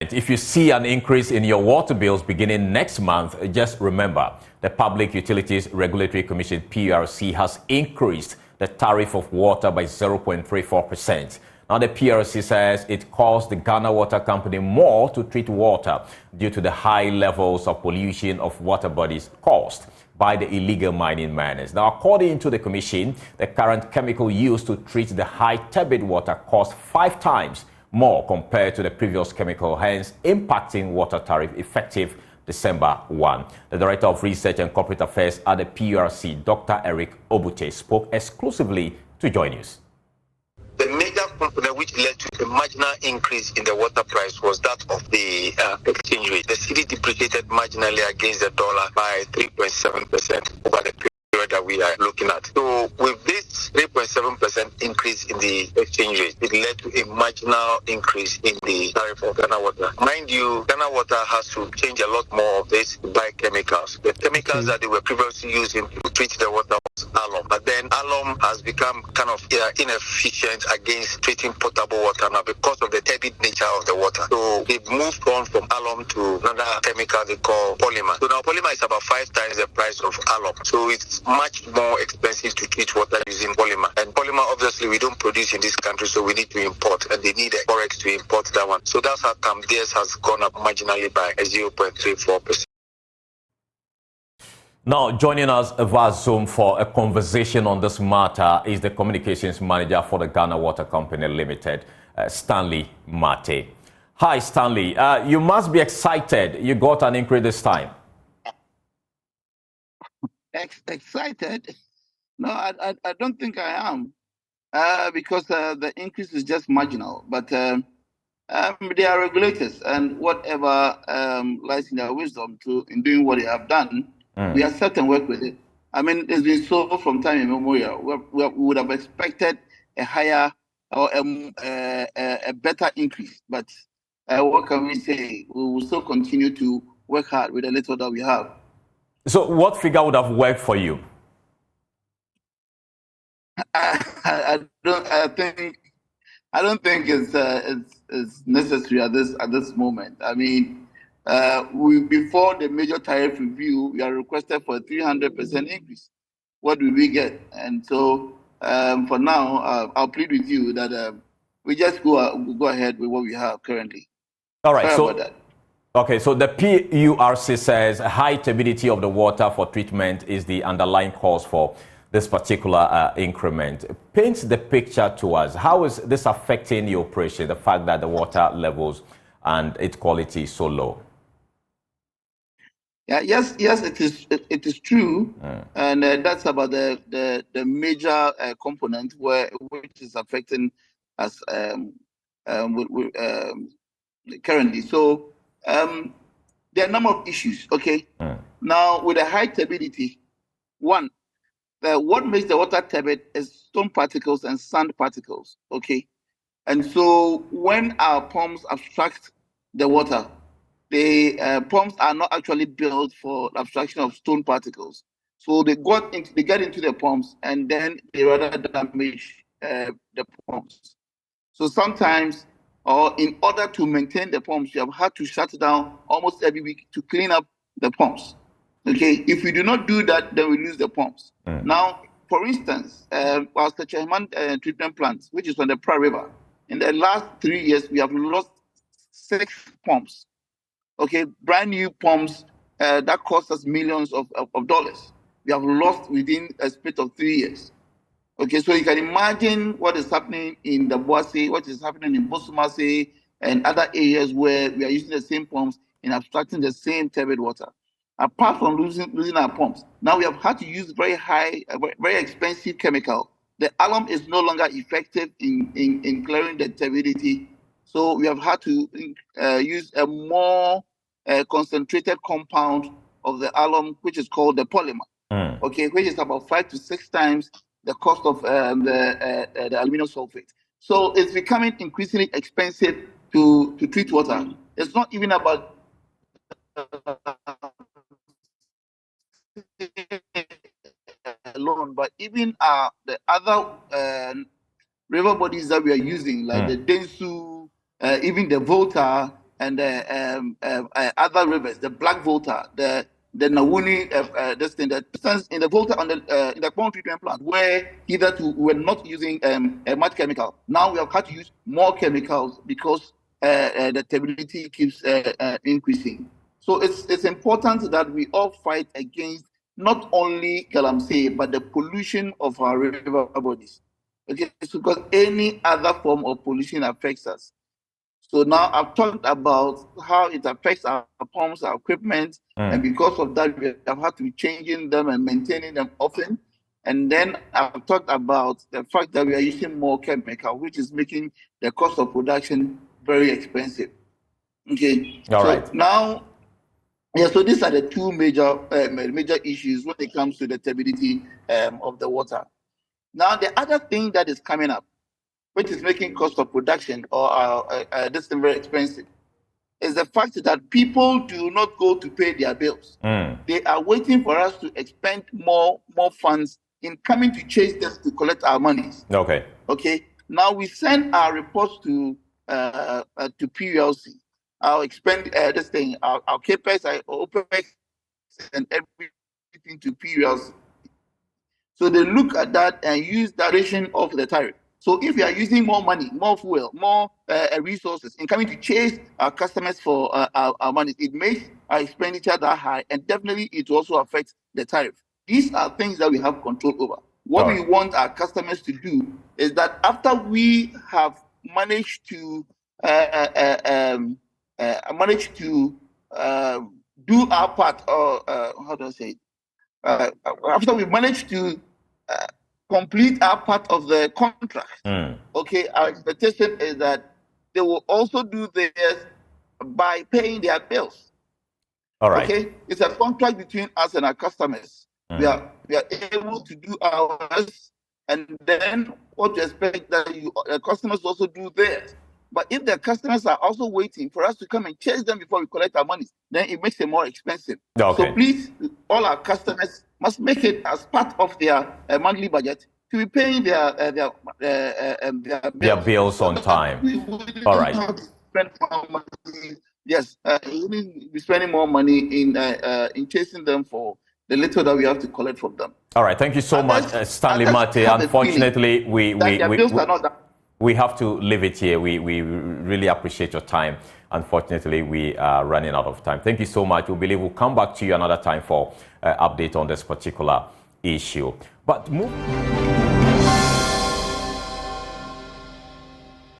payment. If you see an increase in your water bills beginning next month, just remember the Public Utilities Regulatory Commission, PURC, has increased the tariff of water by 0.34%. Now, the PURC says it costs the Ghana Water Company more to treat water due to the high levels of pollution of water bodies caused by the illegal mining miners. Now, according to the commission, the current chemical used to treat the high turbid water costs 5 times more compared to the previous chemical, hence impacting water tariff effective December 1. The Director of Research and Corporate Affairs at the PURC, Dr. Eric Obute, spoke exclusively to Joy News. The major component which led to a marginal increase in the water price was that of the exchange rate. The cedi depreciated marginally against the dollar by 3.7% over the period that we are looking at. So with this 3.7% increase in the exchange rate, it led to a marginal increase in the tariff of Ghana Water. Mind you, Ghana Water has to change a lot more of this to buy chemicals. The chemicals that they were previously using to treat the water was alum, but then alum has become kind of inefficient against treating potable water now because of the turbid nature of the water. So they've moved on from alum to another chemical they call polymer. So now polymer is about 5 times the price of alum. So it's much more expensive to treat water using polymer. And polymer, obviously, we don't produce in this country, so we need to import, and they need a forex to import that one. So that's how come theirs has gone up marginally by 0.34%. Now, joining us via Zoom for a conversation on this matter is the communications manager for the Ghana Water Company Limited, Stanley Mate. Hi, Stanley. You must be excited. You got an increase this time. Excited? No, I don't think I am, because the increase is just marginal. But they are regulators, and whatever lies in their wisdom in doing what they have done, we accept and work with it. I mean, it's been so from time immemorial. We would have expected a higher or a better increase, but what can we say? We will still continue to work hard with the little that we have. So, what figure would have worked for you? I don't think it's necessary at this moment. I mean, before the major tariff review, we are requested for a 300% increase. What will we get? And so, for now, I'll plead with you that we just go ahead with what we have currently. All right. Sorry about that. Okay, so the PURC says high turbidity of the water for treatment is the underlying cause for this particular increment. Paint the picture to us. How is this affecting your operation, the fact that the water levels and its quality is so low? Yeah, yes, it is true, and that's about the major component which is affecting us currently. So there are a number of issues. Okay, now with the high turbidity, one, what makes the water turbid is stone particles and sand particles. Okay, and so when our pumps abstract the water, the pumps are not actually built for abstraction of stone particles. So they get into the pumps, and then they rather damage the pumps. So sometimes, or in order to maintain the pumps, you have had to shut down almost every week to clean up the pumps. Okay, if we do not do that, then we lose the pumps. Now, for instance, our Stachahman treatment plant, which is on the Pra River, in the last 3 years, we have lost 6 pumps. Okay, brand new pumps that cost us millions of dollars. We have lost within a space of 3 years. Okay, so you can imagine what is happening in the Boise, what is happening in Bosumase, and other areas where we are using the same pumps in abstracting the same turbid water. Apart from losing our pumps, now we have had to use very expensive chemical. The alum is no longer effective in clearing the turbidity, so we have had to use a more concentrated compound of the alum, which is called the polymer. Okay, which is about 5 to 6 times the cost of the aluminum sulfate. So it's becoming increasingly expensive to treat water. It's not even about alone, but even the other river bodies that we are using, like the Densu, even the Volta, and other rivers, the Black Volta, the Nawuni, this thing, the instance in the Volta on the in the pond treatment plant, where hitherto we were not using much chemical. Now we have had to use more chemicals because the turbidity keeps increasing. So it's important that we all fight against not only Galamsey, but the pollution of our river bodies. Okay, so because any other form of pollution affects us. So now I've talked about how it affects our pumps, our equipment, and because of that, we have had to be changing them and maintaining them often. And then I've talked about the fact that we are using more chemical, which is making the cost of production very expensive. Okay, all right. Now, so these are the two major issues when it comes to the turbidity of the water. Now, the other thing that is coming up, which is making cost of production or this thing very expensive, is the fact that people do not go to pay their bills. They are waiting for us to expend more funds in coming to chase them to collect our monies. Okay. Now we send our reports to PURC. I'll expend this thing, our CAPEX, our OPEX, and everything to PURC. So they look at that and use direction of the tariff. So if we are using more money, more fuel, more resources in coming to chase our customers for our money, it makes our expenditure that high, and definitely it also affects the tariff. These are things that we have control over. What we want our customers to do is that after we have managed to do our part, or how do I say it? After we manage to complete our part of the contract, okay, our expectation is that they will also do theirs by paying their bills. All right. Okay, it's a contract between us and our customers. We are able to do ours, and then what you expect that the customers also do theirs. But if the customers are also waiting for us to come and chase them before we collect our money, then it makes it more expensive. Okay. So please, all our customers must make it as part of their monthly budget to be paying their bills on time. All right. Spend more money. Yes, we will be spending more money in chasing them for the little that we have to collect from them. All right. Thank you so much, Stanley Mate. Unfortunately, we have to leave it here. We really appreciate your time. Unfortunately, we are running out of time. Thank you so much. We believe we'll come back to you another time for update on this particular issue. But move.